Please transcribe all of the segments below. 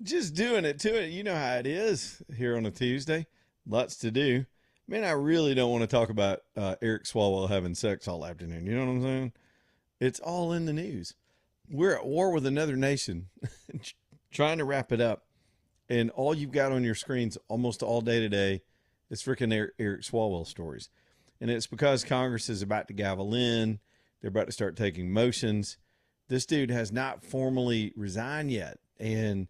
Just doing it to it. You know how it is here on a Tuesday. Lots to do. Man, I really don't want to talk about Eric Swalwell having sex all afternoon. You know what I'm saying? It's all in the news. We're at war with another nation, trying to wrap it up. And all you've got on your screens almost all day today is freaking Eric Swalwell stories. And it's because Congress is about to gavel in. They're about to start taking motions. This dude has not formally resigned yet. And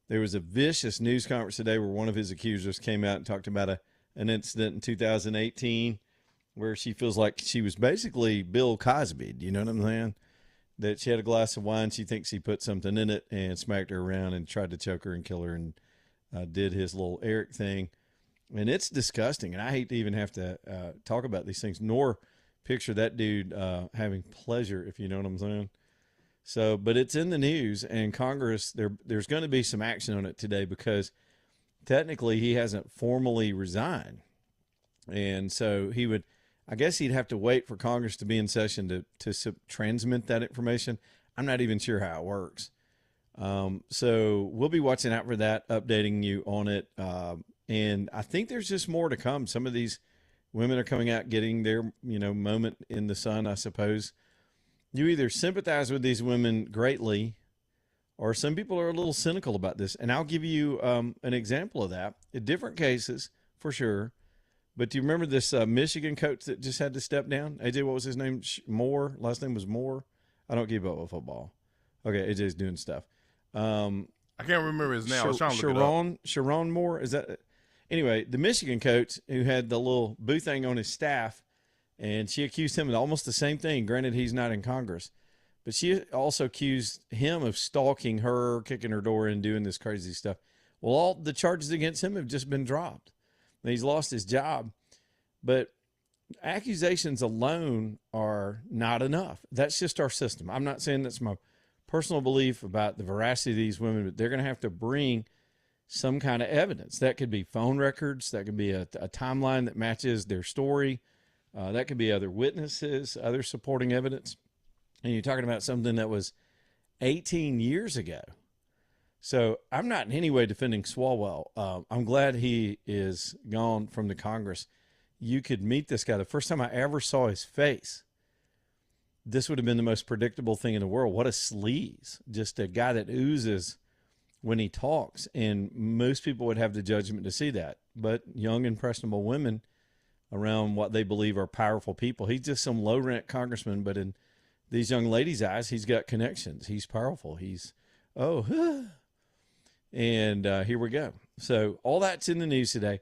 there was a vicious news conference today where one of his accusers came out and talked about an incident in 2018 where she feels like she was basically Bill Cosby. You know what I'm saying? That she had a glass of wine. She thinks he put something in it and smacked her around and tried to choke her and kill her and did his little Eric thing. And it's disgusting. And I hate to even have to talk about these things, nor picture that dude having pleasure, if you know what I'm saying. So, but it's in the news, and Congress, there's going to be some action on it today because technically he hasn't formally resigned. And so I guess he'd have to wait for Congress to be in session to transmit that information. I'm not even sure how it works. So we'll be watching out for that, updating you on it. And I think there's just more to come. Some of these women are coming out, getting their, moment in the sun, I suppose. You either sympathize with these women greatly, or some people are a little cynical about this. And I'll give you an example of that in different cases, for sure. But do you remember this Michigan coach that just had to step down? AJ, what was his name? Moore. Last name was Moore. I don't keep up with football. Okay, AJ's doing stuff. I can't remember his name. I was trying to look it up. Sharon Moore. Is that? Anyway, the Michigan coach who had the little boo thing on his staff. And she accused him of almost the same thing. Granted, he's not in Congress. But she also accused him of stalking her, kicking her door in, doing this crazy stuff. Well, all the charges against him have just been dropped. And he's lost his job. But accusations alone are not enough. That's just our system. I'm not saying that's my personal belief about the veracity of these women, but they're going to have to bring some kind of evidence. That could be phone records. That could be a timeline that matches their story. That could be other witnesses, other supporting evidence. And you're talking about something that was 18 years ago. So I'm not in any way defending Swalwell. I'm glad he is gone from the Congress. You could meet this guy. The first time I ever saw his face, this would have been the most predictable thing in the world. What a sleaze. Just a guy that oozes when he talks. And most people would have the judgment to see that. But young, impressionable women around what they believe are powerful people. He's just some low-rent congressman, but in these young ladies' eyes, he's got connections. He's powerful. And here we go. So all that's in the news today.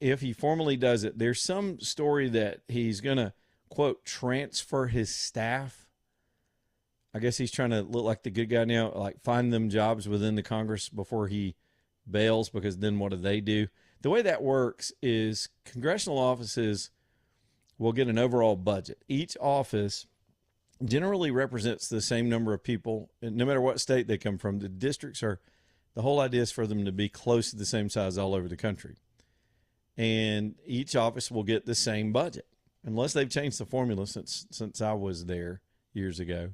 If he formally does it, there's some story that he's going to, quote, transfer his staff. I guess he's trying to look like the good guy now, like find them jobs within the Congress before he bails, because then what do they do? The way that works is congressional offices will get an overall budget. Each office generally represents the same number of people, no matter what state they come from. The districts the whole idea is for them to be close to the same size all over the country. And each office will get the same budget, unless they've changed the formula since I was there years ago.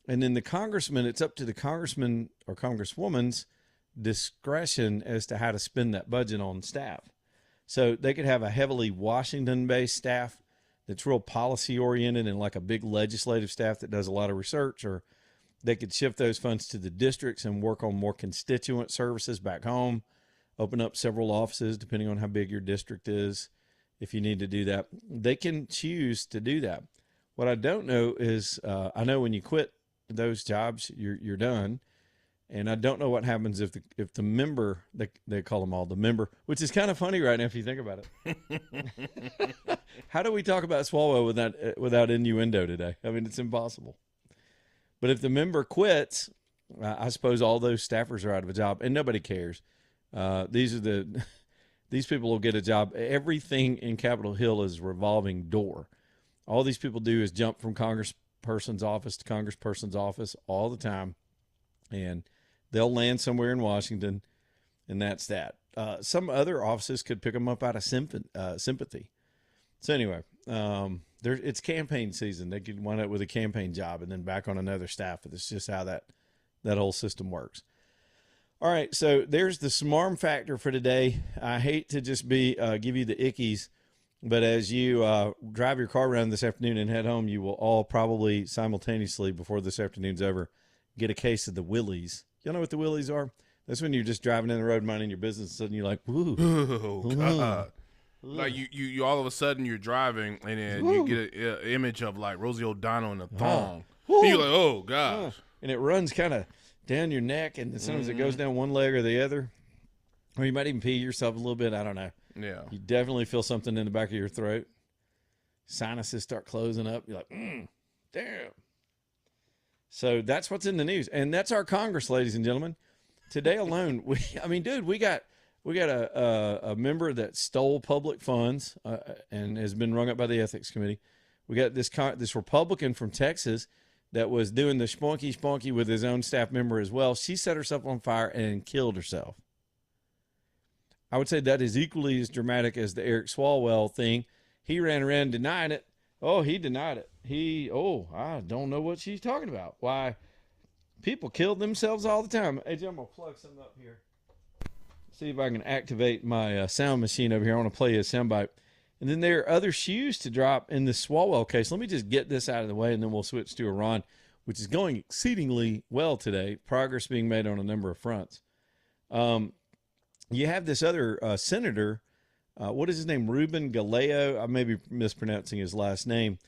And then the congressman, it's up to the congressman or congresswoman's discretion as to how to spend that budget on staff. So they could have a heavily Washington-based staff that's real policy-oriented and like a big legislative staff that does a lot of research, or they could shift those funds to the districts and work on more constituent services back home, open up several offices depending on how big your district is if you need to do that. They can choose to do that. What I don't know is I know when you quit those jobs, you're done. And I don't know what happens if the member, they call them all the member, which is kind of funny right now if you think about it. How do we talk about Swalwell without innuendo today? I mean, it's impossible. But if the member quits, I suppose all those staffers are out of a job, and nobody cares. These people will get a job. Everything in Capitol Hill is revolving door. All these people do is jump from congressperson's office to congressperson's office all the time, and they'll land somewhere in Washington, and that's that. Some other offices could pick them up out of sympathy. So anyway, it's campaign season. They could wind up with a campaign job and then back on another staff. It's just how that whole system works. All right, so there's the smarm factor for today. I hate to just give you the ickies, but as you drive your car around this afternoon and head home, you will all probably simultaneously, before this afternoon's over, get a case of the willies. You know what the willies are? That's when you're just driving in the road minding your business, and suddenly you're like, "Woo, oh God!" Like you all of a sudden you're driving, and then you get an image of like Rosie O'Donnell in a thong, and you're like, "Oh gosh!" And it runs kind of down your neck, and sometimes it goes down one leg or the other, or you might even pee yourself a little bit. I don't know. Yeah, you definitely feel something in the back of your throat. Sinuses start closing up. You're like, damn. So that's what's in the news, and that's our Congress, ladies and gentlemen. Today alone, we got a member that stole public funds and has been rung up by the ethics committee. We got this Republican from Texas that was doing the spunky with his own staff member as well. She set herself on fire and killed herself. I would say that is equally as dramatic as the Eric Swalwell thing. He ran around denying it. Oh, he denied it. I don't know what she's talking about. Why? People kill themselves all the time. Hey, Jim, I'm going to plug something up here. See if I can activate my sound machine over here. I want to play a soundbite. And then there are other shoes to drop in the Swalwell case. Let me just get this out of the way, and then we'll switch to Iran, which is going exceedingly well today. Progress being made on a number of fronts. You have this other senator. What is his name? Ruben Galeo. I may be mispronouncing his last name.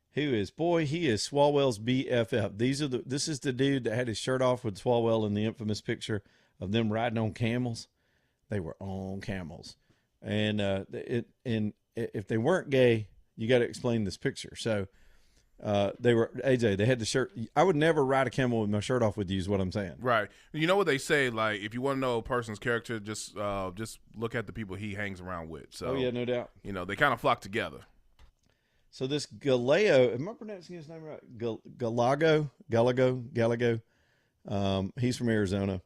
He is Swalwell's BFF. This is the dude that had his shirt off with Swalwell in the infamous picture of them riding on camels. They were on camels, and if they weren't gay, you got to explain this picture. So they were AJ. They had the shirt. I would never ride a camel with my shirt off with you. Is what I'm saying. Right. You know what they say? Like, if you want to know a person's character, just look at the people he hangs around with. So, oh yeah, no doubt. You know, they kind of flock together. So this Galeo, am I pronouncing his name right? Gallego. He's from Arizona.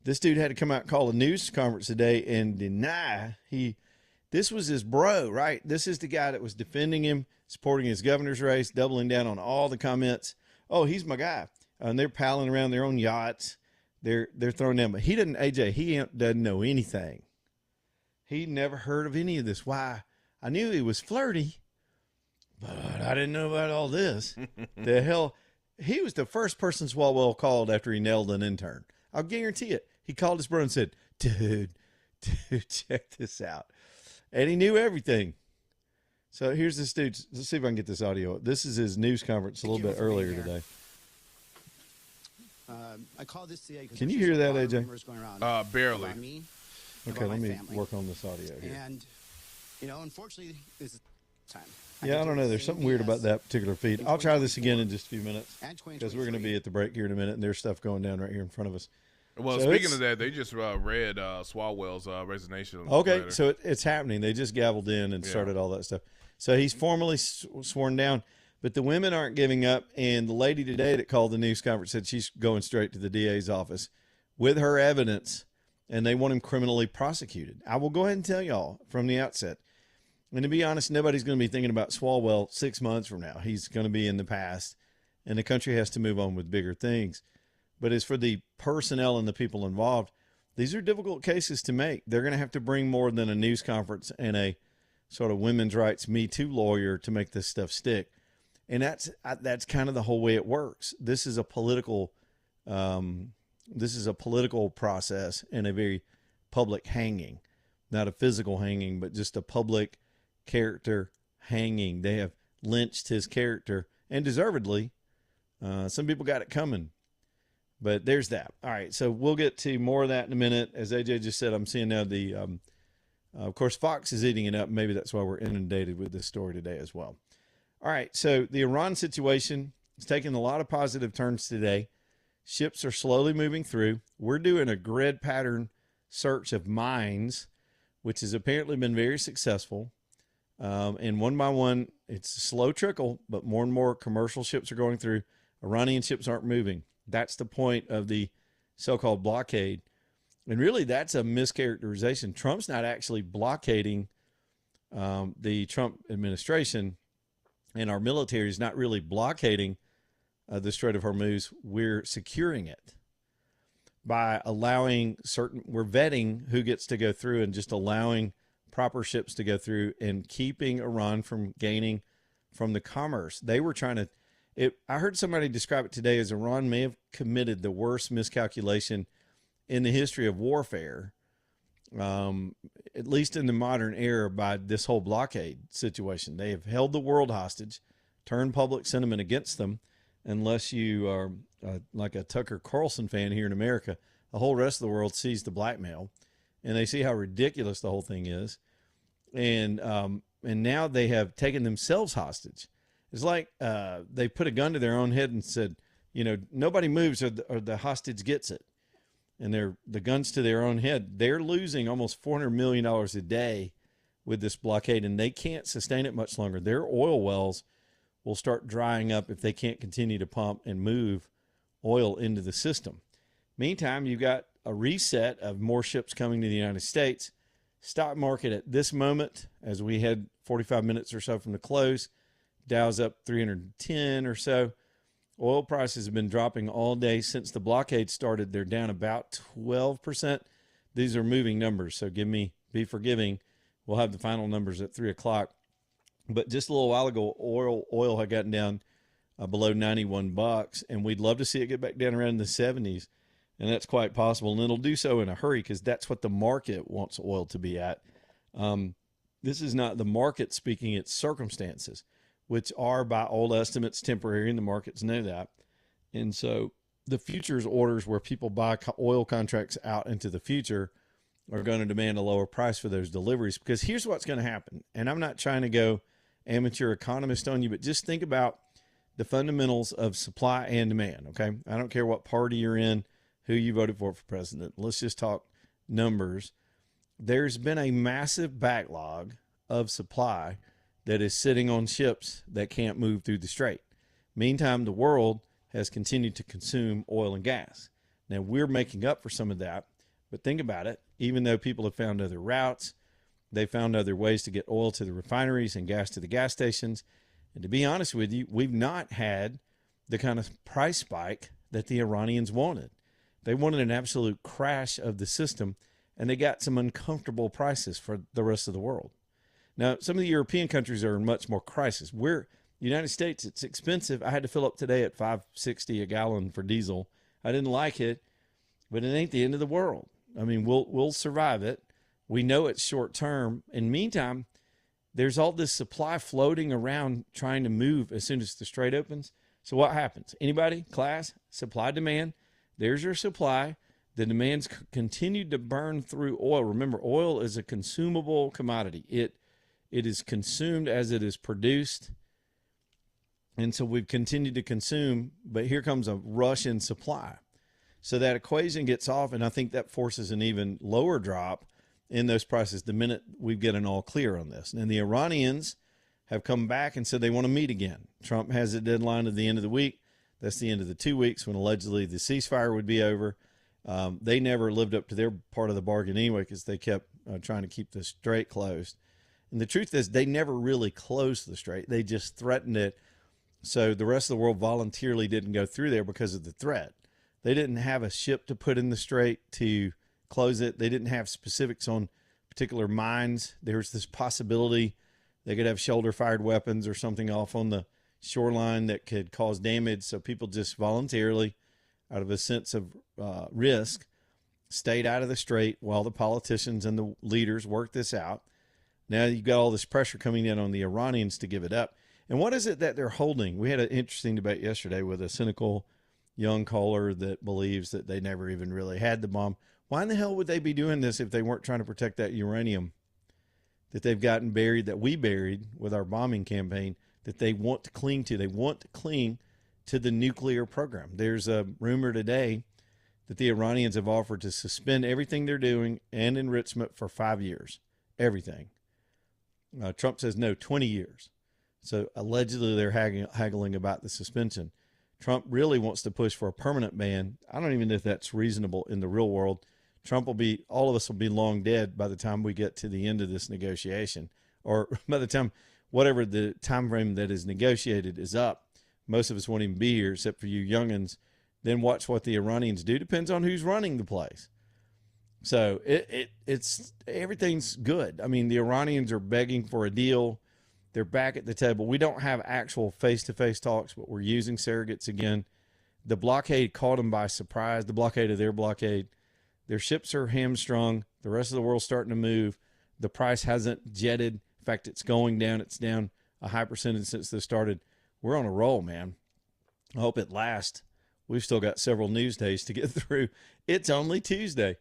This dude had to come out and call a news conference today and deny this was his bro, right? This is the guy that was defending him, supporting his governor's race, doubling down on all the comments. Oh, he's my guy. And they're palling around their own yachts. They're throwing down, but he doesn't know anything. He never heard of any of this. Why? I knew he was flirty, but I didn't know about all this. The hell, he was the first person Swalwell called after he nailed an intern. I'll guarantee it. He called his brother and said, dude, check this out. And he knew everything. So here's this dude. Let's see if I can get this audio. This is his news conference a little bit earlier today. I call this today. Can you hear that, AJ? Barely. Okay, let me work on this audio here. And, unfortunately, this is time. Yeah, I don't know. There's something weird about that particular feed. I'll try this again in just a few minutes because we're going to be at the break here in a minute, and there's stuff going down right here in front of us. Well, so speaking of that, they just read Swalwell's resignation. Okay, letter. So it's happening. They just gavelled in and started all that stuff. So he's formally sworn down, but the women aren't giving up. And the lady today that called the news conference said she's going straight to the DA's office with her evidence, and they want him criminally prosecuted. I will go ahead and tell y'all from the outset. And to be honest, nobody's going to be thinking about Swalwell 6 months from now. He's going to be in the past, and the country has to move on with bigger things. But as for the personnel and the people involved, these are difficult cases to make. They're going to have to bring more than a news conference and a sort of women's rights Me Too lawyer to make this stuff stick. And that's kind of the whole way it works. This is a political process and a very public hanging, not a physical hanging, but just a public character hanging. They have lynched his character, and deservedly. Some people got it coming. But there's that. All right, so we'll get to more of that in a minute. As AJ just said, I'm seeing now of course, Fox is eating it up. Maybe that's why we're inundated with this story today as well. All right, so the Iran situation is taking a lot of positive turns today. Ships are slowly moving through. We're doing a grid pattern search of mines, which has apparently been very successful. And one by one, it's a slow trickle, but more and more commercial ships are going through. Iranian ships aren't moving. That's the point of the so-called blockade. And really, that's a mischaracterization. Trump's not actually blockading the Trump administration, and our military is not really blockading the Strait of Hormuz. We're securing it. by allowing we're vetting who gets to go through and just allowing proper ships to go through and keeping Iran from gaining from the commerce. They were trying to, I heard somebody describe it today as Iran may have committed the worst miscalculation in the history of warfare, at least in the modern era, by this whole blockade situation. They have held the world hostage, turned public sentiment against them, unless you are like a Tucker Carlson fan here in America. The whole rest of the world sees the blackmail, and they see how ridiculous the whole thing is. And now they have taken themselves hostage. It's like they put a gun to their own head and said, nobody moves or the hostage gets it. And the guns to their own head. They're losing almost $400 million a day with this blockade, and they can't sustain it much longer. Their oil wells will start drying up if they can't continue to pump and move oil into the system. Meantime, you've got a reset of more ships coming to the United States. Stock market at this moment, as we head 45 minutes or so from the close, Dow's up 310 or so. Oil prices have been dropping all day since the blockade started. They're down about 12%. These are moving numbers, so be forgiving. We'll have the final numbers at 3 o'clock. But just a little while ago, oil had gotten down below 91 bucks, and we'd love to see it get back down around the 70s, and that's quite possible. And it'll do so in a hurry because that's what the market wants oil to be at. This is not the market speaking, it's circumstances, which are by all estimates temporary, and the markets know that. And so the futures orders where people buy oil contracts out into the future are going to demand a lower price for those deliveries, because here's what's going to happen. And I'm not trying to go amateur economist on you, but just think about the fundamentals of supply and demand, okay? I don't care what party you're in, who you voted for president. Let's just talk numbers. There's been a massive backlog of supply that is sitting on ships that can't move through the strait. Meantime, the world has continued to consume oil and gas. Now, we're making up for some of that, but think about it. Even though people have found other routes, they found other ways to get oil to the refineries and gas to the gas stations. And to be honest with you, we've not had the kind of price spike that the Iranians wanted. They wanted an absolute crash of the system, and they got some uncomfortable prices for the rest of the world. Now, some of the European countries are in much more crisis. The United States, it's expensive. I had to fill up today at $5.60 a gallon for diesel. I didn't like it, but it ain't the end of the world. I mean, we'll survive it. We know it's short term. In the meantime, there's all this supply floating around trying to move as soon as the strait opens. So what happens? Anybody? Class? Supply, demand. There's your supply. The demand's continued to burn through oil. Remember, oil is a consumable commodity. It is consumed as it is produced. And so we've continued to consume, but here comes a rush in supply. So that equation gets off, and I think that forces an even lower drop in those prices the minute we get an all clear on this. And the Iranians have come back and said they want to meet again. Trump has a deadline at the end of the week. That's the end of the 2 weeks when allegedly the ceasefire would be over. They never lived up to their part of the bargain anyway, because they kept trying to keep the strait closed. And the truth is they never really closed the strait. They just threatened it. So the rest of the world voluntarily didn't go through there because of the threat. They didn't have a ship to put in the strait to close it. They didn't have specifics on particular mines. There was this possibility they could have shoulder-fired weapons or something off on the shoreline that could cause damage. So people just voluntarily, out of a sense of risk, stayed out of the strait while the politicians and the leaders worked this out. Now you've got all this pressure coming in on the Iranians to give it up. And what is it that they're holding? We had an interesting debate yesterday with a cynical young caller that believes that they never even really had the bomb. Why in the hell would they be doing this if they weren't trying to protect that uranium that they've gotten buried, that we buried with our bombing campaign, that they want to cling to? They want to cling to the nuclear program. There's a rumor today that the Iranians have offered to suspend everything they're doing and enrichment for 5 years. Everything. Trump says no, 20 years. So allegedly they're haggling about the suspension. Trump really wants to push for a permanent ban. I don't even know if that's reasonable in the real world. All of us will be long dead by the time we get to the end of this negotiation, or by the time whatever the time frame that is negotiated is up. Most of us won't even be here except for you youngins then watch what the Iranians do. Depends on who's running the place. So it's everything's good. I mean, the Iranians are begging for a deal. They're back at the table. We don't have actual face-to-face talks, but we're using surrogates again. The blockade caught them by surprise, the blockade of their blockade. Their ships are hamstrung. The rest of the world's starting to move. The price hasn't jetted. In fact, it's going down. It's down a high percentage since this started. We're on a roll, man. I hope it lasts. We've still got several news days to get through. It's only Tuesday.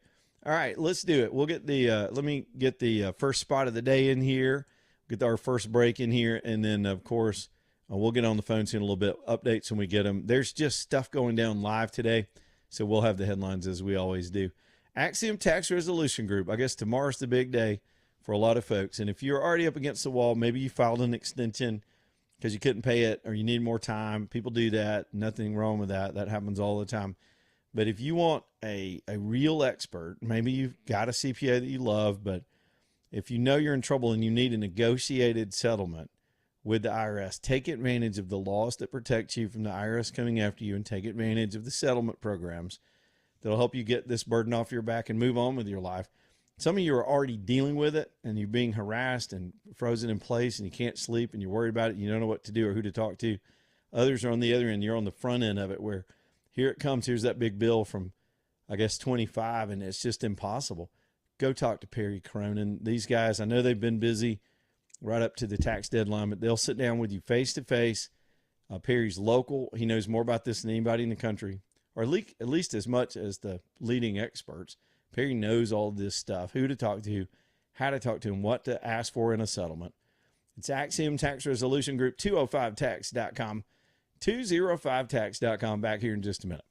All right, let's do it. We'll get the let me get the first spot of the day in here. Get our first break in here, and then of course we'll get on the phones in a little bit. Updates when we get them. There's just stuff going down live today, so we'll have the headlines as we always do. Axiom Tax Resolution Group. I guess tomorrow's the big day for a lot of folks, and if you're already up against the wall, maybe you filed an extension because you couldn't pay it or you need more time. People do that. Nothing wrong with that. That happens all the time. But if you want a real expert, maybe you've got a CPA that you love, but if you know you're in trouble and you need a negotiated settlement with the IRS, take advantage of the laws that protect you from the IRS coming after you, and take advantage of the settlement programs that'll help you get this burden off your back and move on with your life. Some of you are already dealing with it, and you're being harassed and frozen in place, and you can't sleep, and you're worried about it, and you don't know what to do or who to talk to. Others are on the other end. You're on the front end of it, where here it comes. Here's that big bill from, I guess, 25, and it's just impossible. Go talk to Perry Cronin. These guys, I know they've been busy right up to the tax deadline, but they'll sit down with you face-to-face. Perry's local. He knows more about this than anybody in the country, or at least as much as the leading experts. Perry knows all this stuff, who to talk to, how to talk to him, what to ask for in a settlement. It's Axiom Tax Resolution Group, 205tax.com, 205tax.com. Back here in just a minute.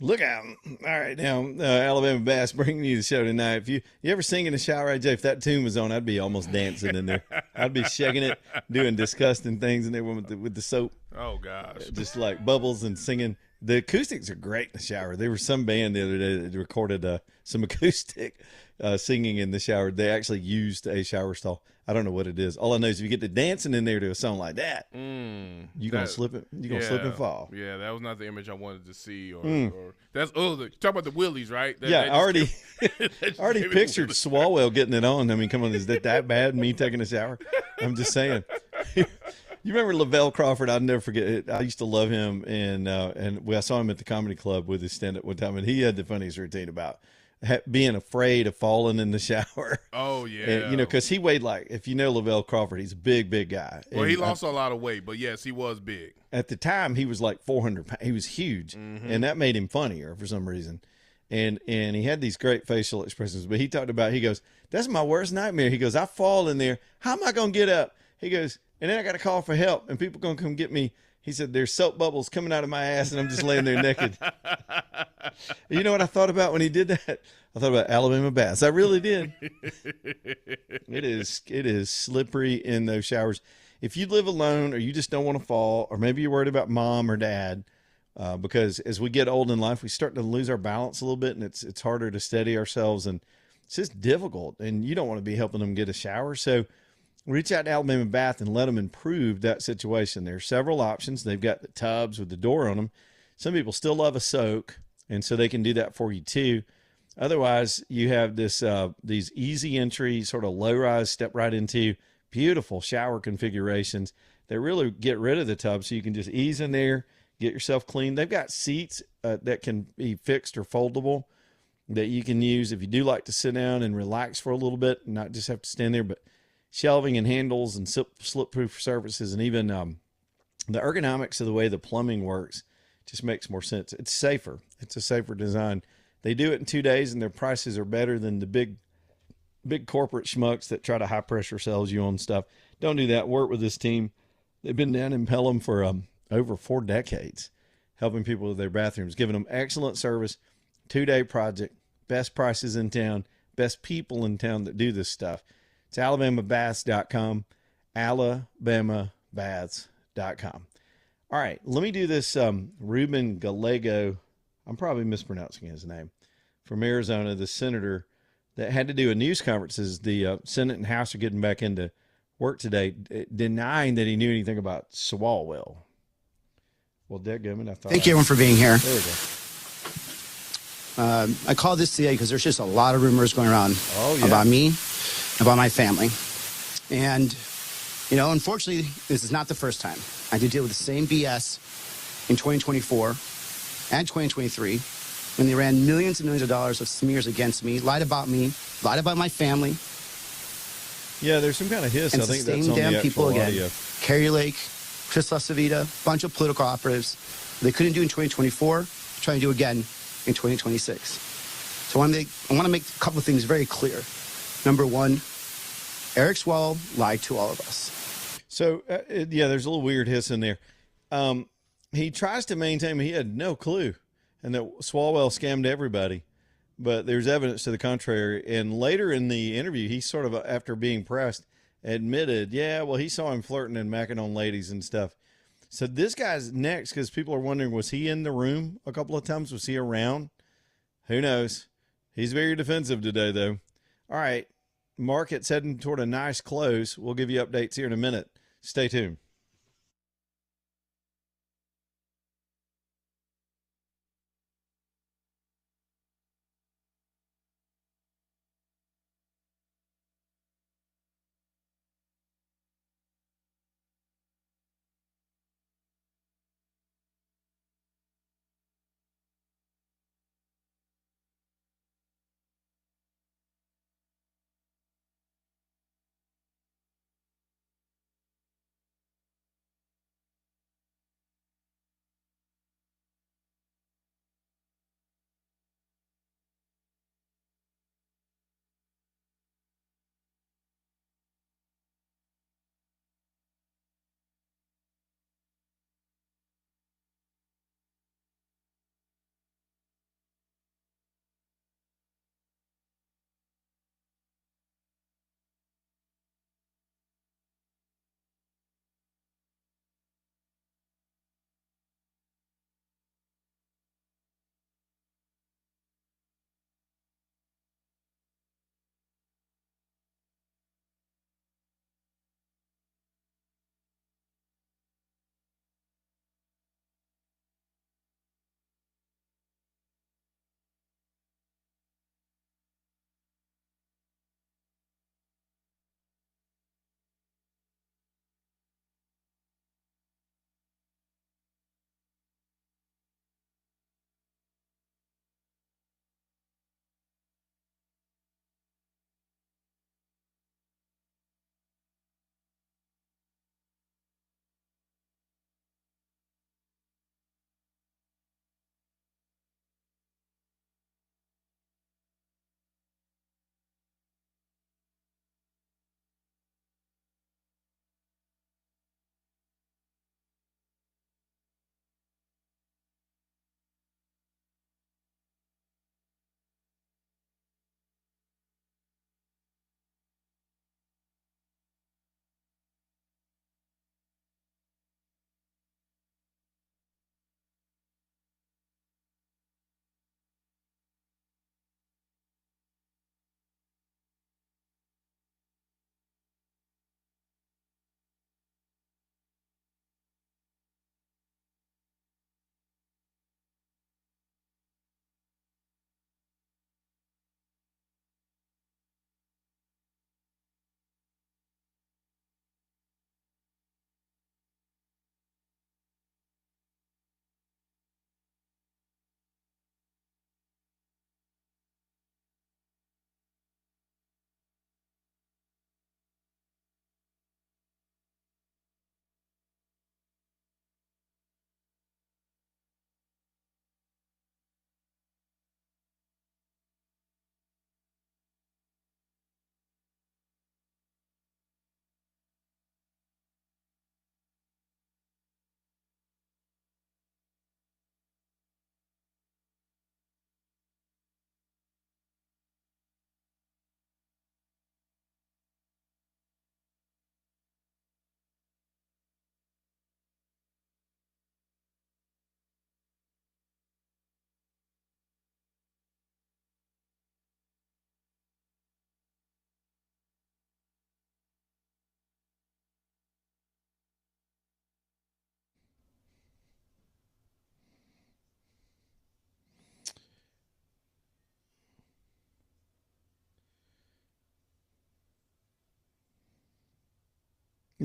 Look out. All right, now, Alabama Bass bringing you the show tonight. If you ever sing in the shower, AJ, if that tune was on, I'd be almost dancing in there. I'd be shaking it, doing disgusting things in there with the soap. Oh gosh. Just like bubbles and singing. The acoustics are great in the shower. There was some band the other day that recorded some acoustic singing in the shower. They actually used a shower stall. I don't know what it is. All I know is if you get to dancing in there to a song like that, you're gonna slip it. You're gonna slip and fall. Yeah, that was not the image I wanted to see. Or that's talk about the Willies, right? I already pictured Swalwell getting it on. I mean, come on, is that bad? Me taking a shower? I'm just saying. You remember Lavelle Crawford? I'll never forget it. I used to love him, and I saw him at the comedy club with his stand-up one time, and he had the funniest routine about being afraid of falling in the shower. Oh yeah, and, because he weighed if you know Lavelle Crawford, he's a big guy. Well, he lost a lot of weight, but yes, he was big. At the time, he was like 400 pounds. He was huge, and that made him funnier for some reason. And he had these great facial expressions. But he talked about, he goes, "That's my worst nightmare." He goes, "I fall in there. How am I gonna get up?" He goes, "And then I got to call for help, and people gonna come get me." He said, "There's soap bubbles coming out of my ass, and I'm just laying there naked." You know what I thought about when he did that? I thought about Alabama Bass. I really did. It is slippery in those showers. If you live alone, or you just don't want to fall, or maybe you're worried about mom or dad, because as we get old in life, we start to lose our balance a little bit, and it's harder to steady ourselves, and it's just difficult. And you don't want to be helping them get a shower, so reach out to Alabama Bath and let them improve that situation. There are several options. They've got the tubs with the door on them. Some people still love a soak, and so they can do that for you too. Otherwise, you have these easy entry, sort of low-rise, step right into beautiful shower configurations that really get rid of the tub, so you can just ease in there, get yourself clean. They've got seats that can be fixed or foldable that you can use if you do like to sit down and relax for a little bit and not just have to stand there, but shelving and handles and slip-proof surfaces, and even the ergonomics of the way the plumbing works just makes more sense. It's safer. It's a safer design. They do it in 2 days, and their prices are better than the big corporate schmucks that try to high-pressure sales you on stuff. Don't do that. Work with this team. They've been down in Pelham for over 4 decades, helping people with their bathrooms, giving them excellent service, 2-day project, best prices in town, best people in town that do this stuff. It's alabamabaths.com, alabamabaths.com. All right, let me do this Ruben Gallego. I'm probably mispronouncing his name, from Arizona, the senator that had to do a news conference as the Senate and House are getting back into work today, denying that he knew anything about Swalwell. Well, dadgummit, I thought. Thank you, everyone, for being here. There we go. I called this today because there's just a lot of rumors going around about me, about my family. And, unfortunately, this is not the first time. I did deal with the same BS in 2024 and 2023 when they ran millions and millions of dollars of smears against me, lied about my family. Yeah, there's some kind of hiss. And I think that's same on damn the people actual again. audio. Carrie Lake, Chris LaCivita, bunch of political operatives. They couldn't do in 2024, trying to do again in 2026. So I want to make a couple of things very clear. Number one, Eric Swalwell lied to all of us. So, there's a little weird hiss in there. He tries to maintain he had no clue and that Swalwell scammed everybody, but there's evidence to the contrary. And later in the interview, he sort of, after being pressed, admitted, he saw him flirting and macking on ladies and stuff. So this guy's next, because people are wondering, was he in the room a couple of times? Was he around? Who knows? He's very defensive today, though. All right, market's heading toward a nice close. We'll give you updates here in a minute. Stay tuned.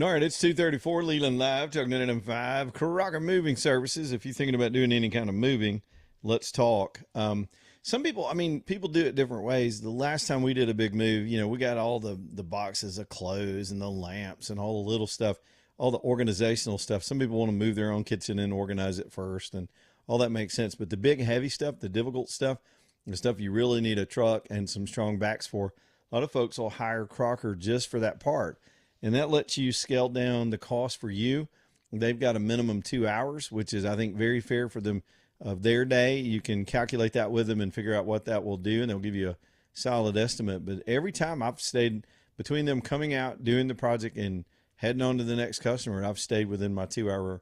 All right, it's 2:34, Leland Live, talking at M5, Crocker Moving Services. If you're thinking about doing any kind of moving, let's talk. Some people, people do it different ways. The last time we did a big move, we got all the boxes of clothes and the lamps and all the little stuff, all the organizational stuff. Some people want to move their own kitchen and organize it first, and all that makes sense. But the big, heavy stuff, the difficult stuff, the stuff you really need a truck and some strong backs for, a lot of folks will hire Crocker just for that part. And that lets you scale down the cost for you. They've got a minimum 2 hours, which is, I think, very fair for them of their day. You can calculate that with them and figure out what that will do, and they'll give you a solid estimate. But every time I've stayed between them coming out, doing the project, and heading on to the next customer, I've stayed within my 2 hour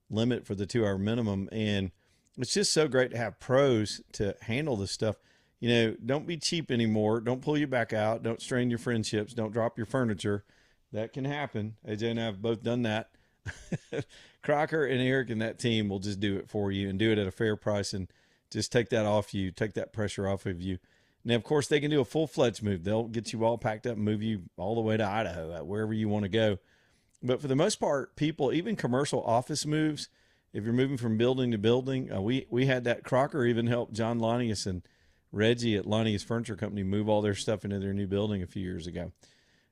limit for the 2 hour minimum. And it's just so great to have pros to handle this stuff. Don't be cheap anymore. Don't pull your back out. Don't strain your friendships. Don't drop your furniture. That can happen. AJ and I have both done that. Crocker and Eric and that team will just do it for you and do it at a fair price and just take that off you, take that pressure off of you. Now, of course, they can do a full-fledged move. They'll get you all packed up and move you all the way to Idaho, wherever you want to go. But for the most part, people, even commercial office moves, if you're moving from building to building, we had that. Crocker even helped John Lanius and Reggie at Lanius Furniture Company move all their stuff into their new building a few years ago.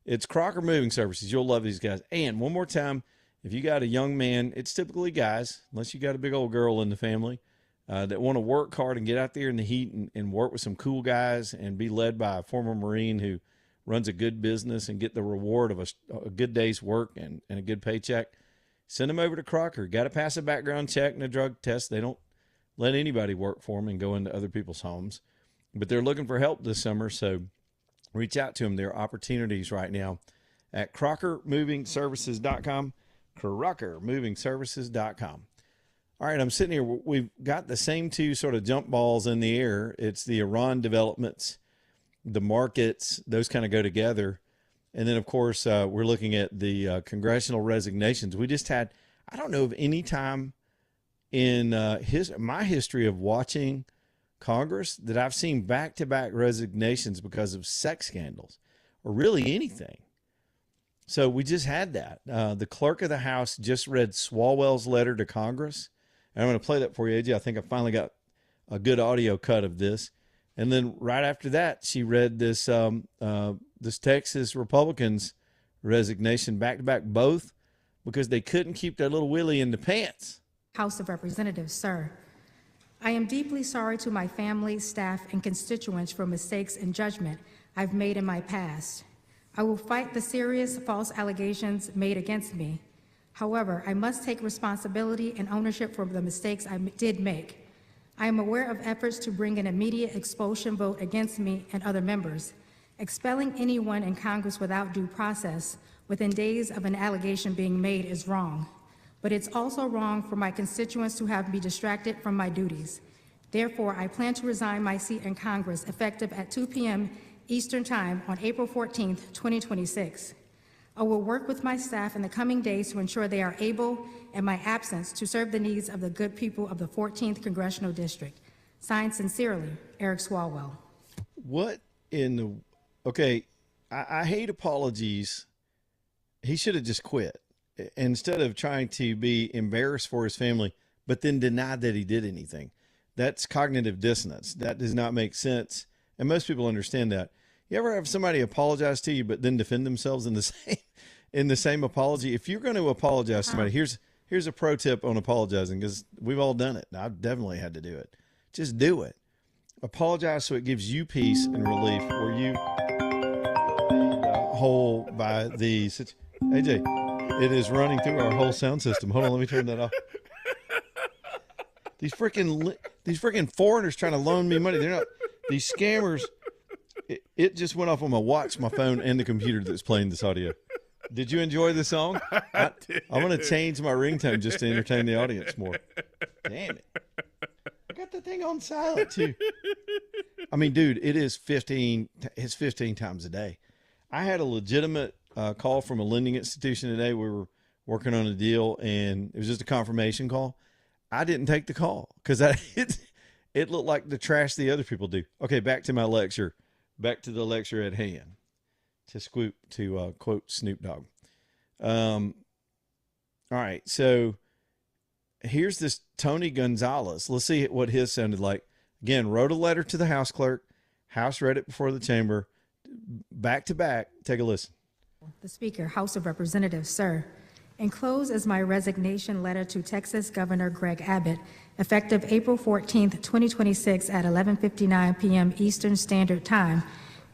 It's Crocker Moving Services. You'll love these guys. And one more time, if you got a young man, it's typically guys, unless you got a big old girl in the family, that want to work hard and get out there in the heat and work with some cool guys and be led by a former Marine who runs a good business and get the reward of a good day's work and a good paycheck. Send them over to Crocker. Got to pass a background check and a drug test. They don't let anybody work for them and go into other people's homes. But they're looking for help this summer, so reach out to them. There are opportunities right now at CrockerMovingServices.com, CrockerMovingServices.com. All right, I'm sitting here. We've got the same two sort of jump balls in the air. It's the Iran developments, the markets, those kind of go together. And then, of course, we're looking at the congressional resignations. We just had, I don't know of any time in my history of watching Congress that I've seen back-to-back resignations because of sex scandals or really anything. So we just had that. The clerk of the House just read Swalwell's letter to Congress. And I'm going to play that for you, AJ. I think I finally got a good audio cut of this. And then right after that, she read this this Texas Republicans resignation back-to-back, both because they couldn't keep their little Willie in the pants. House of Representatives, sir. I am deeply sorry to my family, staff, and constituents for mistakes and judgment I've made in my past. I will fight the serious false allegations made against me. However, I must take responsibility and ownership for the mistakes I did make. I am aware of efforts to bring an immediate expulsion vote against me and other members. Expelling anyone in Congress without due process within days of an allegation being made is wrong. But it's also wrong for my constituents to have me distracted from my duties. Therefore, I plan to resign my seat in Congress effective at 2 p.m. Eastern Time on April 14th, 2026. I will work with my staff in the coming days to ensure they are able, in my absence, to serve the needs of the good people of the 14th Congressional District. Signed sincerely, Eric Swalwell. What in the... Okay, I hate apologies. He should have just quit. Instead of trying to be embarrassed for his family, but then deny that he did anything. That's cognitive dissonance. That does not make sense. And most people understand that. You ever have somebody apologize to you, but then defend themselves in the same apology? If you're going to apologize to somebody, here's a pro tip on apologizing, because we've all done it. I've definitely had to do it. Just do it. Apologize so it gives you peace and relief, where you whole by the AJ. It is running through our whole sound system. Hold on, let me turn that off. These freaking foreigners trying to loan me money. They're not. These scammers. It just went off on my watch, my phone, and the computer that's playing this audio. Did you enjoy the song? I'm going to change my ringtone just to entertain the audience more. Damn it. I got the thing on silent, too. I mean, dude, it's 15 times a day. I had a legitimate call from a lending institution today. We were working on a deal, and it was just a confirmation call. I didn't take the call because it looked like the trash the other people do. Okay, back to my lecture. Back to the lecture at hand. To quote Snoop Dogg. All right, so here's this Tony Gonzalez. Let's see what his sounded like. Again, wrote a letter to the House clerk. House read it before the chamber. Back to back. Take a listen. The Speaker, House of Representatives, sir. Enclosed is my resignation letter to Texas Governor Greg Abbott, effective April 14th, 2026 at 11:59 p.m. Eastern Standard Time.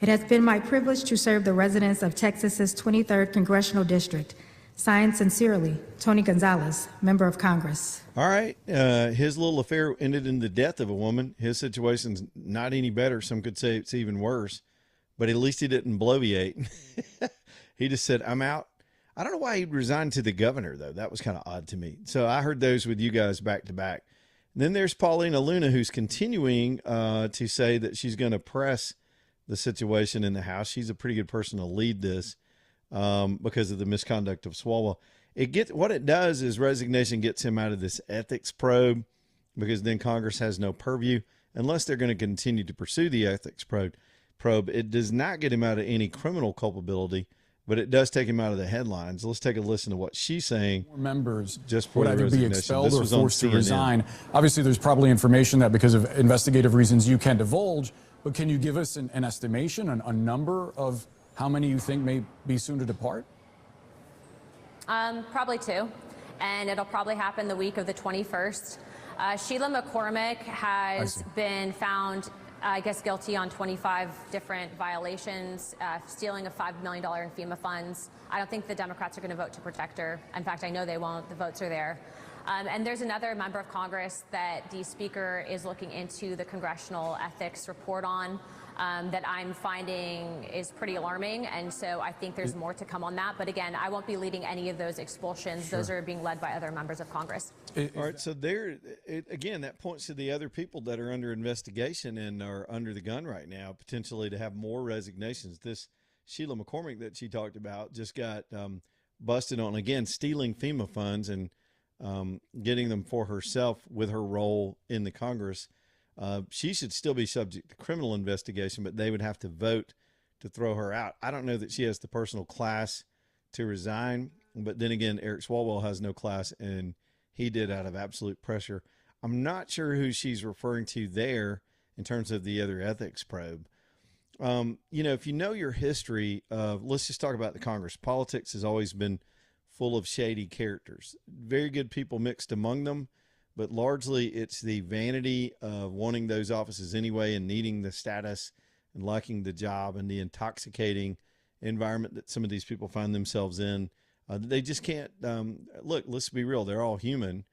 It has been my privilege to serve the residents of Texas's 23rd Congressional District. Signed sincerely, Tony Gonzalez, Member of Congress. All right. His little affair ended in the death of a woman. His situation's not any better. Some could say it's even worse, but at least he didn't bloviate. He just said, I'm out. I don't know why he resigned to the governor, though. That was kind of odd to me. So I heard those with you guys back to back. And then there's Paulina Luna, who's continuing to say that she's going to press the situation in the House. She's a pretty good person to lead this because of the misconduct of Swalwell. What it does is resignation gets him out of this ethics probe, because then Congress has no purview unless they're going to continue to pursue the ethics probe. It does not get him out of any criminal culpability, but it does take him out of the headlines. Let's take a listen to what she's saying. More members just for would the either be resignation. expelled This or was on forced to CNN. resign. Obviously, there's probably information that because of investigative reasons you can't divulge, but can you give us an estimation, a number of how many you think may be soon to depart? Probably 2, and it'll probably happen the week of the 21st. Sheila McCormick has been found, I guess, guilty on 25 different violations, stealing of $5 million in FEMA funds. I don't think the Democrats are going to vote to protect her. In fact, I know they won't. The votes are there. And there's another member of Congress that the Speaker is looking into the Congressional ethics report on that I'm finding is pretty alarming. And so I think there's more to come on that. But again, I won't be leading any of those expulsions. Sure. Those are being led by other members of Congress. All right. So again, that points to the other people that are under investigation and are under the gun right now, potentially to have more resignations. This Sheila McCormick that she talked about just got busted on, again, stealing FEMA funds and getting them for herself with her role in the Congress. She should still be subject to criminal investigation, but they would have to vote to throw her out. I don't know that she has the personal class to resign, but then again, Eric Swalwell has no class, and he did out of absolute pressure. I'm not sure who she's referring to there in terms of the other ethics probe. If you know your history of, let's just talk about the Congress. Politics has always been full of shady characters, very good people mixed among them, but largely it's the vanity of wanting those offices anyway and needing the status and liking the job and the intoxicating environment that some of these people find themselves in. They just can't, look, let's be real. They're all human,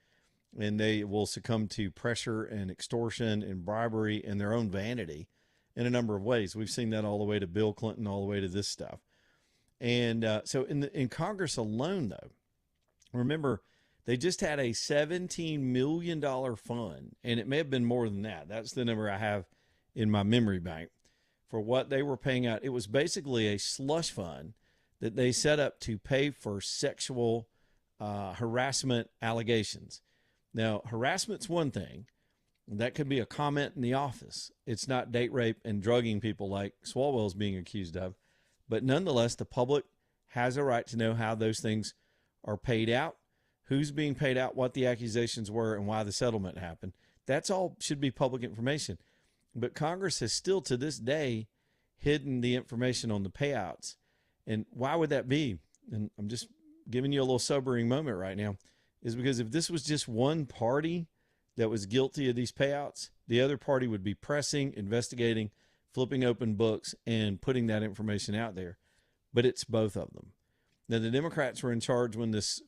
and they will succumb to pressure and extortion and bribery and their own vanity in a number of ways. We've seen that all the way to Bill Clinton, all the way to this stuff. And so in Congress alone, though, remember, they just had a $17 million fund, and it may have been more than that. That's the number I have in my memory bank for what they were paying out. It was basically a slush fund that they set up to pay for sexual harassment allegations. Now, harassment's one thing. That could be a comment in the office. It's not date rape and drugging people like Swalwell's being accused of. But nonetheless, the public has a right to know how those things are paid out, who's being paid out, what the accusations were, and why the settlement happened. That's all should be public information. But Congress has still to this day hidden the information on the payouts. And why would that be? And I'm just giving you a little sobering moment right now, is because if this was just one party that was guilty of these payouts, the other party would be pressing, investigating, flipping open books, and putting that information out there. But it's both of them. Now, the Democrats were in charge when this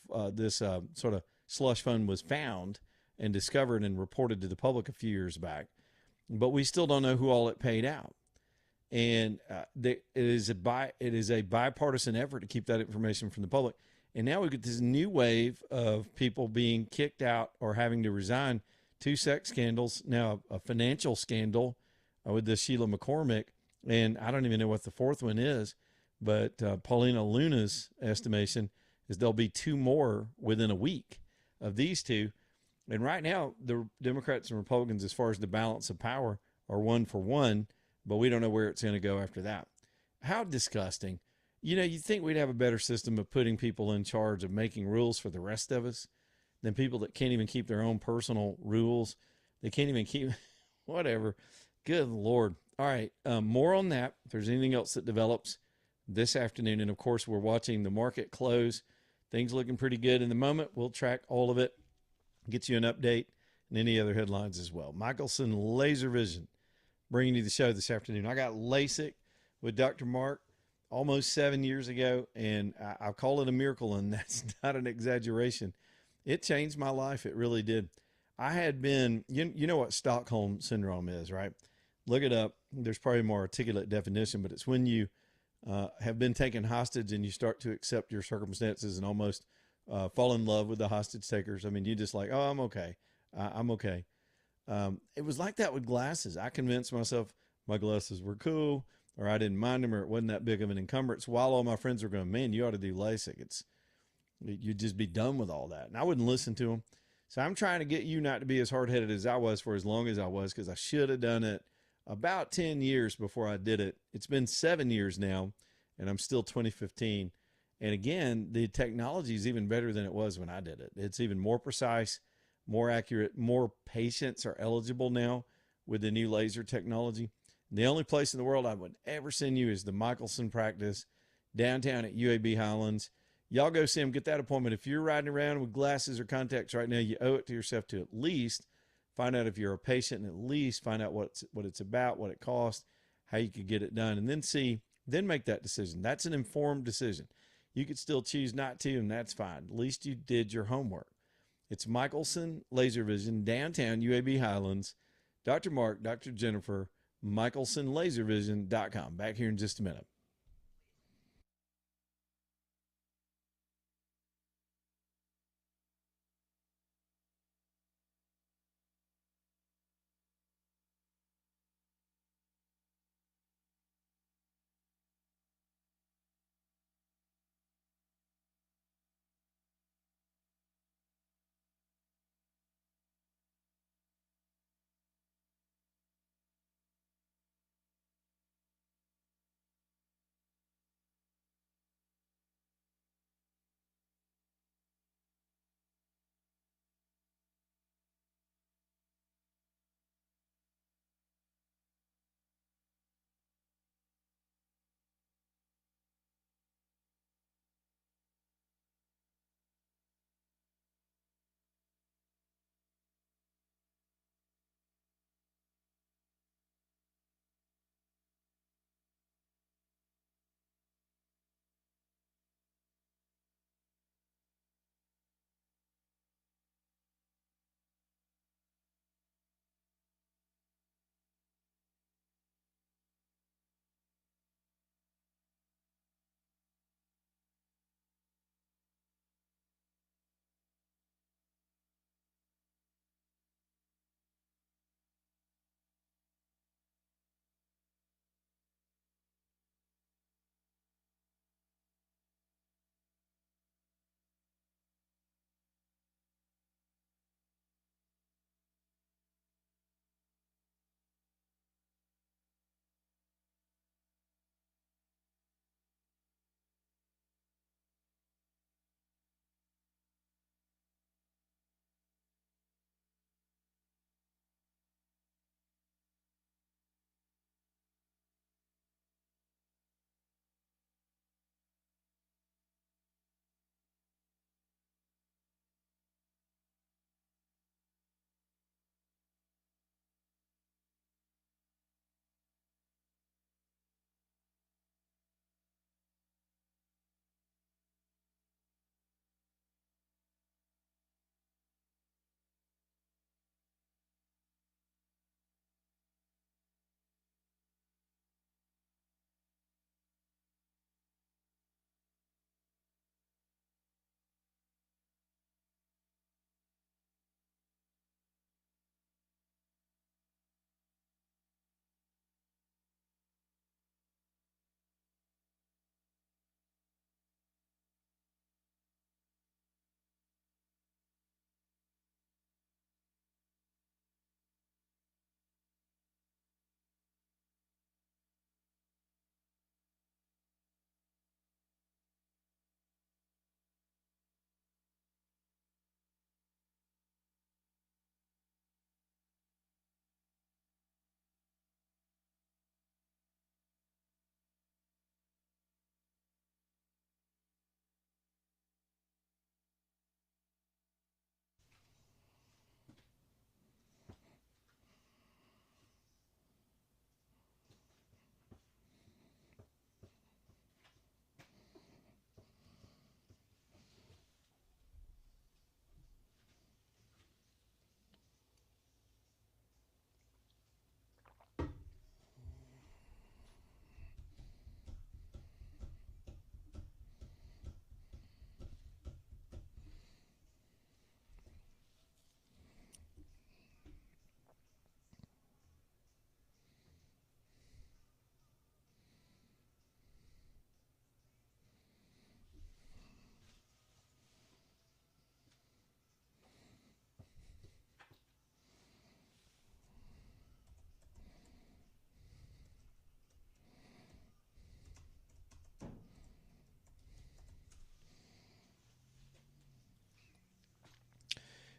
sort of slush fund was found and discovered and reported to the public a few years back. But we still don't know who all it paid out. And it is a bipartisan effort to keep that information from the public. And now we get this new wave of people being kicked out or having to resign. 2 sex scandals, now a financial scandal with this Sheila McCormick. And I don't even know what the fourth one is. But Paulina Luna's estimation is there'll be 2 more within a week of these 2. And right now, the Democrats and Republicans, as far as the balance of power, are 1 for 1, but we don't know where it's going to go after that. How disgusting. You think we'd have a better system of putting people in charge of making rules for the rest of us than people that can't even keep their own personal rules. They can't even keep whatever. Good Lord. All right. More on that. If there's anything else that develops this afternoon. And of course, we're watching the market close. Things looking pretty good in the moment. We'll track all of it, get you an update and any other headlines as well. Michelson Laser Vision bringing you the show this afternoon. I got LASIK with Dr. Mark almost 7 years ago, and I call it a miracle, and that's not an exaggeration. It changed my life. It really did. I had been, you know what Stockholm Syndrome is, right? Look it up. There's probably a more articulate definition, but it's when you have been taken hostage and you start to accept your circumstances and almost fall in love with the hostage takers. I mean, you just like, oh, I'm okay. I'm okay. It was like that with glasses. I convinced myself my glasses were cool, or I didn't mind them, or it wasn't that big of an encumbrance, while all my friends were going, man, you ought to do LASIK. You'd just be done with all that. And I wouldn't listen to them. So I'm trying to get you not to be as hard-headed as I was for as long as I was, because I should have done it about 10 years before I did it. It's been 7 years now, and I'm still 2015. And again, the technology is even better than it was when I did it. It's even more precise, more accurate, more patients are eligible now with the new laser technology. The only place in the world I would ever send you is the Michelson practice downtown at UAB Highlands. Y'all go see them, get that appointment. If you're riding around with glasses or contacts right now, you owe it to yourself to at least find out if you're a patient, and at least find out what it's about, what it costs, how you could get it done, and then make that decision. That's an informed decision. You could still choose not to, and that's fine. At least you did your homework. It's Michelson Laser Vision, downtown UAB Highlands. Dr. Mark, Dr. Jennifer, MichelsonLaserVision.com. Back here in just a minute.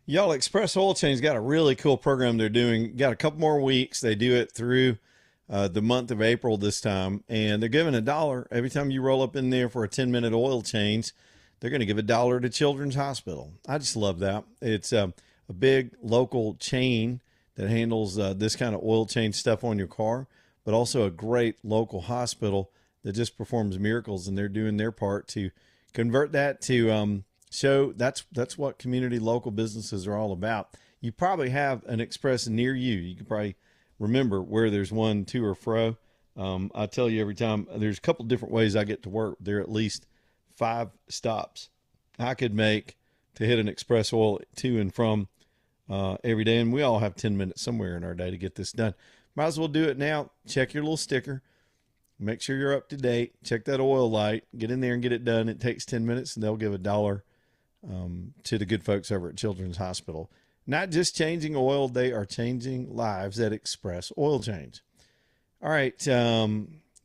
Y'all, Express Oil Change got a really cool program they're doing. Got a couple more weeks. They do it through the month of April this time, and they're giving $1 every time you roll up in there for a 10-minute oil change. They're going to give $1 to Children's Hospital. I just love that. It's a big local chain that handles this kind of oil change stuff on your car, but also a great local hospital that just performs miracles, and they're doing their part to convert that to show that's what community local businesses are all about. You probably have an Express near you. You can probably remember where there's one, to or fro. I tell you every time, there's a couple different ways I get to work. There are at least 5 stops I could make to hit an Express Oil to and from every day. And we all have 10 minutes somewhere in our day to get this done. Might as well do it now. Check your little sticker. Make sure you're up to date. Check that oil light. Get in there and get it done. It takes 10 minutes, and they'll give $1 to the good folks over at Children's Hospital. Not just changing oil, they are changing lives at Express Oil Change. All right.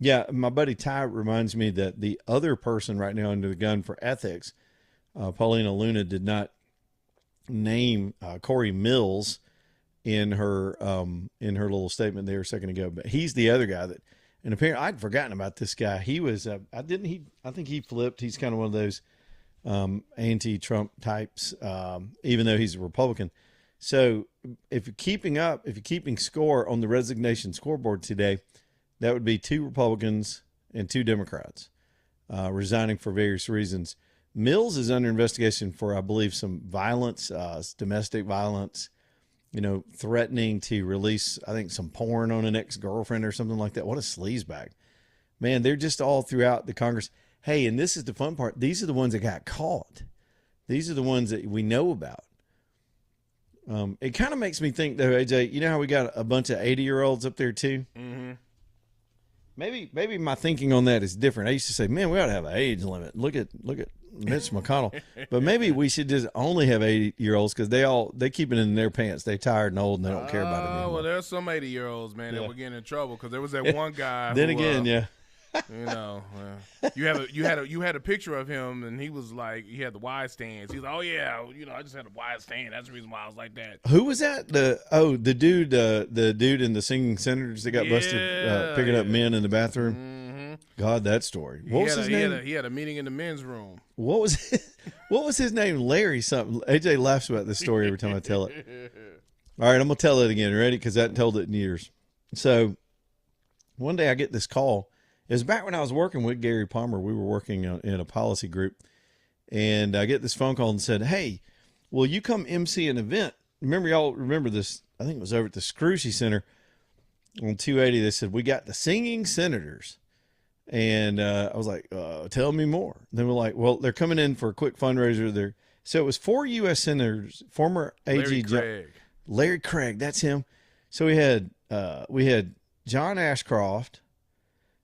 Yeah, my buddy Ty reminds me that the other person right now under the gun for ethics, Paulina Luna, did not name Corey Mills in her little statement there a second ago, but he's the other guy that, and apparently I'd forgotten about this guy. He was, I think he flipped. He's kind of one of those anti-Trump types, even though he's a Republican. So if you're keeping score on the resignation scoreboard today, that would be 2 Republicans and 2 Democrats resigning for various reasons. Mills is under investigation for, I believe, some violence, domestic violence, threatening to release, I think, some porn on an ex-girlfriend or something like that. What a sleazebag. Man, they're just all throughout the Congress. Hey, and this is the fun part. These are the ones that got caught. These are the ones that we know about. It kind of makes me think, though, AJ, you know how we got a bunch of 80-year-olds up there, too? Mm-hmm. Maybe my thinking on that is different. I used to say, man, we ought to have an age limit. Look at Mitch McConnell. But maybe we should just only have 80-year-olds because they keep it in their pants. They're tired and old and they don't care about it anymore. Well, there's some 80-year-olds, man, that were getting in trouble because there was that one guy. Then again, yeah. You had a picture of him, and he was like, he had the wide stance. He's like, oh yeah, I just had a wide stance. That's the reason why I was like that. Who was that? The dude in the singing senators that got busted picking up men in the bathroom. Mm-hmm. God, that story. What was his name? He had a meeting in the men's room. What was his name? Larry something. AJ laughs about this story every time I tell it. All right, I'm gonna tell it again. Ready? Because I hadn't told it in years. So one day I get this call. It was back when I was working with Gary Palmer. We were working in a policy group, and I get this phone call and said, hey, will you come MC an event? Remember this, I think it was over at the Scrushy Center on 280. They said, we got the singing senators. And I was like, tell me more. Then we're like, well, they're coming in for a quick fundraiser there. So it was 4 U.S. senators, former AG Larry Craig, that's him. So we had John Ashcroft.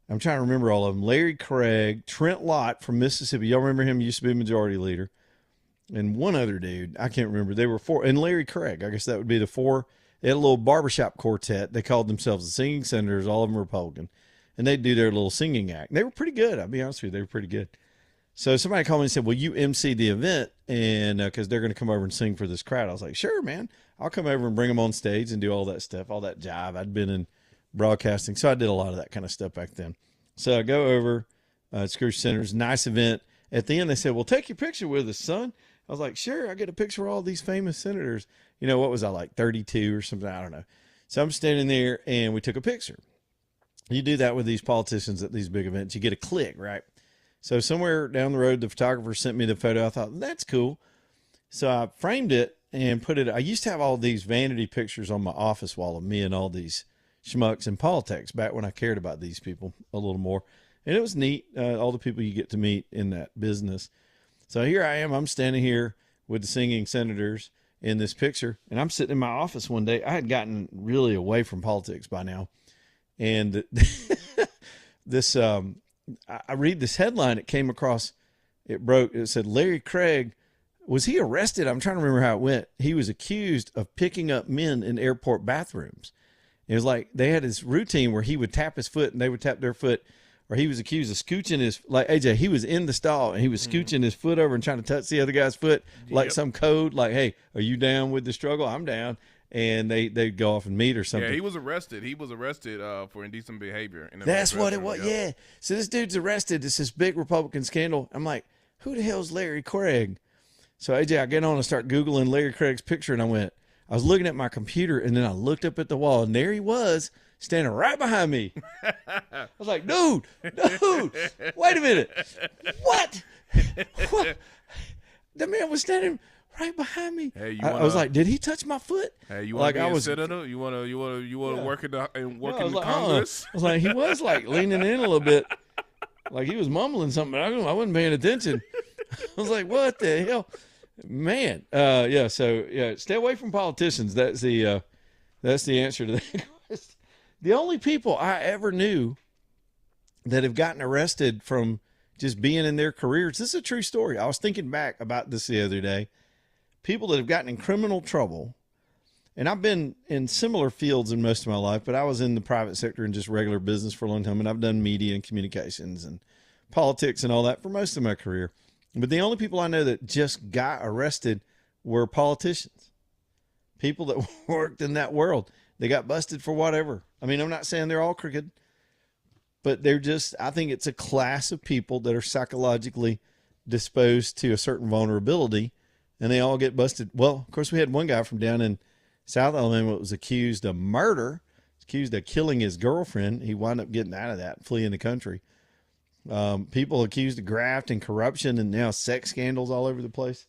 I'm trying to remember all of them. Larry Craig, Trent Lott from Mississippi. Y'all remember him? He used to be a majority leader. And one other dude. I can't remember. They were 4. And Larry Craig. I guess that would be the 4. They had a little barbershop quartet. They called themselves the Singing Senators, all of them Republican. And they'd do their little singing act. They were pretty good. I'll be honest with you. They were pretty good. So somebody called me and said, will you MC the event? And because they're going to come over and sing for this crowd. I was like, sure, man. I'll come over and bring them on stage and do all that stuff, all that jive. I'd been in broadcasting. So I did a lot of that kind of stuff back then. So I go over Scrooge Center's nice event. At the end, they said, well, take your picture with us, son. I was like, sure, I get a picture of all these famous senators. What was I, like 32 or something? I don't know. So I'm standing there, and we took a picture. You do that with these politicians at these big events. You get a click, right? So somewhere down the road, the photographer sent me the photo. I thought, that's cool. So I framed it and put it. I used to have all these vanity pictures on my office wall of me and all these schmucks in politics back when I cared about these people a little more. And it was neat, all the people you get to meet in that business. So here I am. I'm standing here with the singing senators in this picture, and I'm sitting in my office one day. I had gotten really away from politics by now. And this, I read this headline. It came across, it broke. It said, Larry Craig, was he arrested? I'm trying to remember how it went. He was accused of picking up men in airport bathrooms. It was like they had this routine where he would tap his foot and they would tap their foot or he was accused of scooching his, like AJ, he was in the stall and he was scooching his foot over and trying to touch the other guy's foot, like some code, like, hey, are you down with the struggle? I'm down. And they'd go off and meet or something. Yeah, he was arrested. He was arrested for indecent behavior. That's what it was. Yeah. So this dude's arrested. It's this big Republican scandal. I'm like, who the hell's Larry Craig? So AJ, I get on and start Googling Larry Craig's picture, and I was looking at my computer, and then I looked up at the wall, and there he was standing right behind me. I was like, dude, wait a minute. What? The man was standing right behind me. Hey, I was like, did he touch my foot? Hey, you want to be a senator? You want to work in the Congress? I was like, he was like leaning in a little bit, like he was mumbling something. But I wasn't paying attention. I was like, what the hell, man? Yeah. So yeah, stay away from politicians. That's the answer to that question. The only people I ever knew that have gotten arrested from just being in their careers. This is a true story. I was thinking back about this the other day. People that have gotten in criminal trouble, and I've been in similar fields in most of my life, but I was in the private sector and just regular business for a long time, and I've done media and communications and politics and all that for most of my career. But the only people I know that just got arrested were politicians, people that worked in that world. They got busted for whatever. I mean, I'm not saying they're all crooked, but they're just, I think it's a class of people that are psychologically disposed to a certain vulnerability, and they all get busted. Well, of course, we had one guy from down in South Alabama that was accused of murder, accused of killing his girlfriend. He wound up getting out of that, fleeing the country. People accused of graft and corruption, and now sex scandals all over the place.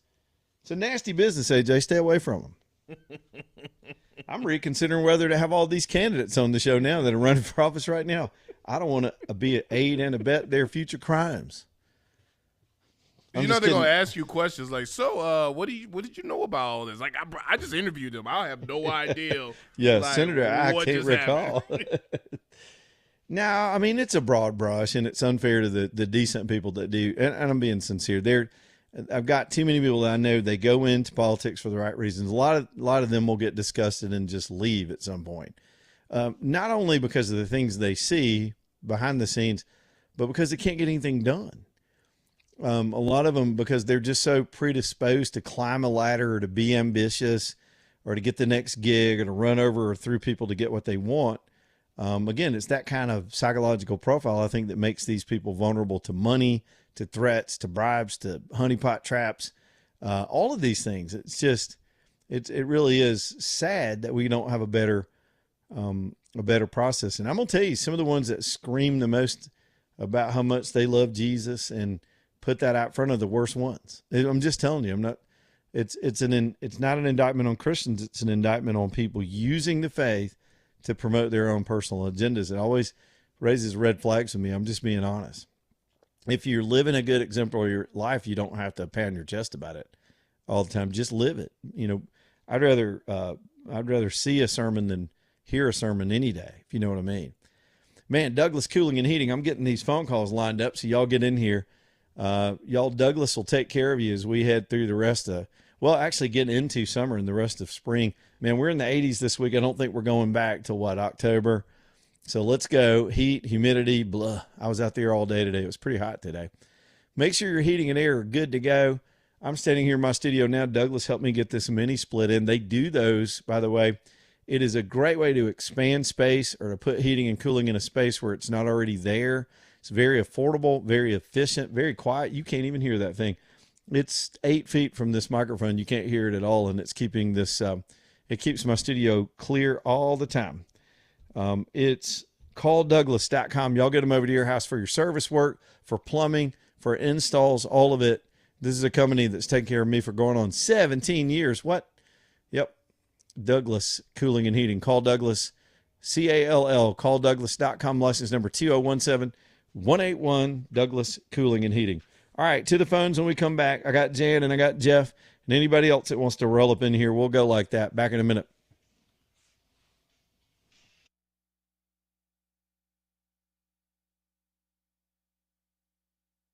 It's a nasty business, AJ. Stay away from them. I'm reconsidering whether to have all these candidates on the show now that are running for office right now. I don't want to be an aid and abet their future crimes. You know they're gonna ask you questions like, "So, what did you know about all this?" Like, I just interviewed him. I have no idea. Yeah, like, Senator, I can't recall. No, I mean, it's a broad brush, and it's unfair to the decent people that do. And I'm being sincere. I've got too many people that I know, they go into politics for the right reasons. A lot of them will get disgusted and just leave at some point. Not only because of the things they see behind the scenes, but because they can't get anything done. A lot of them, because they're just so predisposed to climb a ladder or to be ambitious or to get the next gig or to run over or through people to get what they want. Again, it's that kind of psychological profile, I think, that makes these people vulnerable to money, to threats, to bribes, to honeypot traps, all of these things. It's just, it really is sad that we don't have a better process. And I'm going to tell you, some of the ones that scream the most about how much they love Jesus and put that out front of the worst ones. I'm just telling you, it's not an indictment on Christians. It's an indictment on people using the faith to promote their own personal agendas. It always raises red flags with me. I'm just being honest. If you're living a good exemplary life, you don't have to pound your chest about it all the time. Just live it. You know, I'd rather see a sermon than hear a sermon any day, if you know what I mean. Man, Douglas Cooling and Heating, I'm getting these phone calls lined up, so y'all get in here. Y'all, Douglas will take care of you as we head through the rest of, actually getting into summer and the rest of spring. Man, we're in the 80s this week. I don't think we're going back till October. So let's go. Heat, humidity, blah. I was out there all day today. It was pretty hot today. Make sure your heating and air are good to go. I'm standing here in my studio now. Douglas helped me get this mini split in. They do those, by the way. It is a great way to expand space or to put heating and cooling in a space where it's not already there. It's very affordable, very efficient, very quiet. You can't even hear that thing. It's 8 feet from this microphone. You can't hear it at all, and it's keeping this, it keeps my studio clear all the time. It's calldouglas.com. Y'all get them over to your house for your service work, for plumbing, for installs, all of it. This is a company that's taken care of me for going on 17 years. What? Yep. Douglas Cooling and Heating. Call Douglas, CALL, calldouglas.com, license number 2017181, Douglas Cooling and Heating. All right, to the phones when we come back. I got Jan and I got Jeff and anybody else that wants to roll up in here. We'll go like that. Back in a minute.